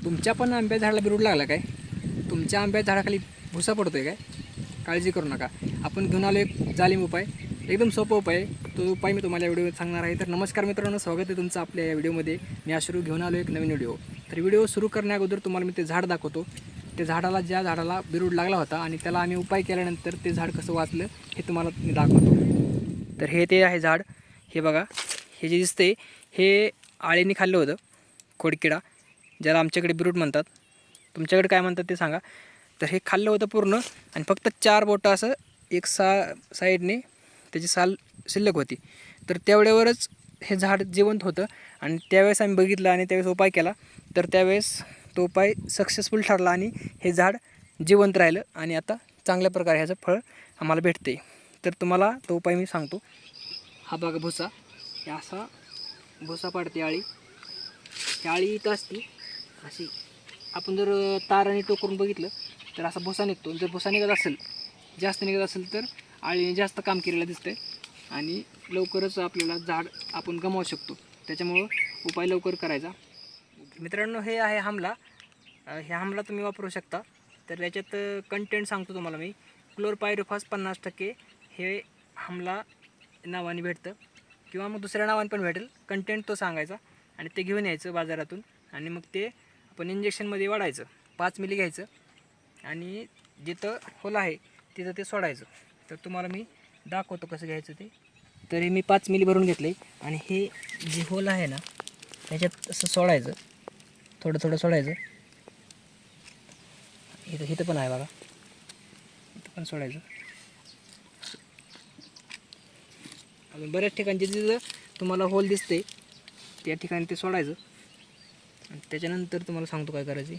तुमच्या पण आंब्या झाडाला बिरूड लागला काय? तुमच्या आंब्या झाडाखाली भुसा पडतोय काय? काळजी करू नका. आपण घेऊन आलो एक जालीम उपाय, एकदम सोपा उपाय. तो उपाय मी तुम्हाला या व्हिडिओत सांगणार आहे. तर नमस्कार मित्रांनो, स्वागत आहे तुमचं आपल्या या व्हिडिओमध्ये. मी अश्रू घेऊन आलो एक नवीन व्हिडिओ. तर व्हिडिओ सुरू करण्याअगोदर तुम्हाला मी ते झाड दाखवतो. ते झाडाला, ज्या झाडाला बिरूड लागला होता आणि त्याला आम्ही उपाय केल्यानंतर ते झाड कसं वाचलं हे तुम्हाला मी दाखवतो. तर हे ते आहे झाड. हे बघा, हे जे दिसते हे आळीने खाल्लं होतं, खोडकिडा, ज्याला आमच्याकडे बिरूड म्हणतात. तुमच्याकडे काय म्हणतात ते सांगा. तर हे खाल्लं होतं पूर्ण आणि फक्त 4 बोटं असं एक साईडने त्याची साल शिल्लक होती. तर तेवढ्यावरच हे झाड जिवंत होतं आणि त्यावेळेस आम्ही बघितलं आणि त्यावेळेस उपाय केला. तर त्यावेळेस तो उपाय सक्सेसफुल ठरला आणि हे झाड जिवंत राहिलं आणि आता चांगल्या प्रकारे ह्याचं फळ आम्हाला भेटते. तर तुम्हाला तो उपाय मी सांगतो. हा बघा भुसा, हे असा भुसा पाडते आळी. ही आळी इथं असते अशी. आपण जर तार आणि टोक करून बघितलं तर असा भुसा निघतो. जर भुसा निघत असेल, जास्त निघत असेल, तर आळीने जास्त काम केलेलं दिसतंय आणि लवकरच आपल्याला झाड आपण गमावू शकतो. त्याच्यामुळं उपाय लवकर करायचा. मित्रांनो, हे आहे आमला. हे आमला तुम्ही वापरू शकता. तर याच्यात कंटेंट सांगतो तुम्हाला मी. क्लोरपायरिफॉस 50% हे आमला नावाने भेटतं किंवा मग दुसऱ्या नावाने पण भेटेल. कंटेंट तो सांगायचा आणि ते घेऊन यायचं बाजारातून आणि मग ते आपण इंजेक्शनमध्ये वाढायचं. 5 मिली घ्यायचं आणि जिथं होल आहे तिथं ते सोडायचं. तर तुम्हाला मी दाखवतो कसं घ्यायचं ते. तरी मी 5 मिली भरून घेतले आणि हे जे होल आहे ना त्याच्यात असं सोडायचं, थोडं थोडं सोडायचं. इथं पण आहे बघा, इथं पण सोडायचं. अजून बऱ्याच ठिकाणी जिथं तुम्हाला होल दिसते त्या ठिकाणी ते सोडायचं. आणि त्याच्यानंतर तुम्हाला सांगतो काय करायचं.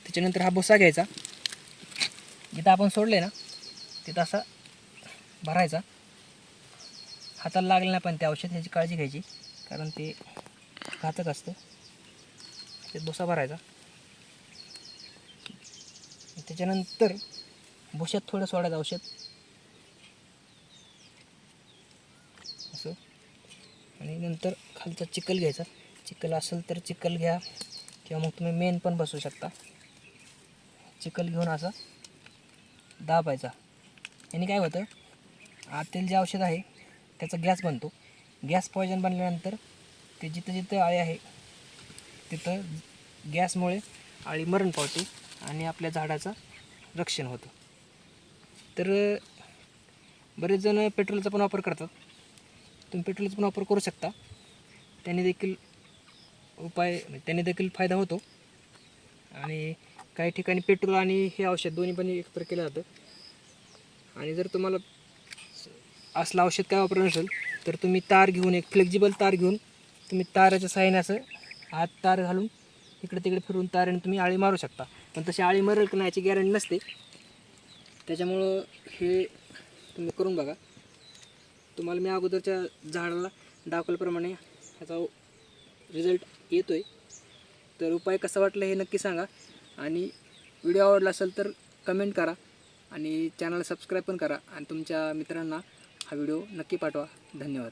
त्याच्यानंतर हा भुसा घ्यायचा, जिथं आपण सोडले ना तिथं असा भरायचा. हाताला लागलं नाही पण ते औषध, ह्याची काळजी घ्यायची कारण ते घातक असतं. ते भुसा भरायचा. त्याच्यानंतर भुशात थोडं सोडायचं औषध असं. आणि नंतर खालचा चिखल घ्यायचा. चिखल असेल तर चिखल घ्या किंवा मग तुम्ही मेन पण बसवू शकता. चिखल घेऊन असा दाबायचा. याने काय होतं, आतील जे औषध आहे त्याचा गॅस बनतो. गॅस पॉयझन बनल्यानंतर ते जिथं जिथं आळी आहे तिथं गॅसमुळे आळी मरण पावते आणि आपल्या झाडाचं रक्षण होतं. तर बरेच जण पेट्रोलचा पण वापर करतात. तुम्ही पेट्रोलचा पण वापर करू शकता. त्याने देखील फायदा होतो. आणि काही ठिकाणी पेट्रोल आणि हे औषध दोन्ही पण एकत्र केलं जातं. आणि जर तुम्हाला असलं औषध काय वापरलं नसेल तर तुम्ही तार घेऊन, एक फ्लेक्झिबल तार घेऊन तुम्ही ताराच्या साहाय्याने असं आत तार घालून इकडे तिकडे फिरून तारेने तुम्ही आळी मारू शकता. पण तशी आळी मरेल की नाही याची गॅरंटी नसते. त्याच्यामुळं हे तुम्ही करून बघा. तुम्हाला मी अगोदरच्या झाडाला दाखवल्याप्रमाणे ह्याचा रिझल्ट येतो आहे. तर उपाय कसा वाटला हे नक्की सांगा आणि व्हिडिओ आवडला असेल तर कमेंट करा आणि चॅनलला सबस्क्राईब पण करा आणि तुमच्या मित्रांना हा व्हिडिओ नक्की पाठवा. धन्यवाद.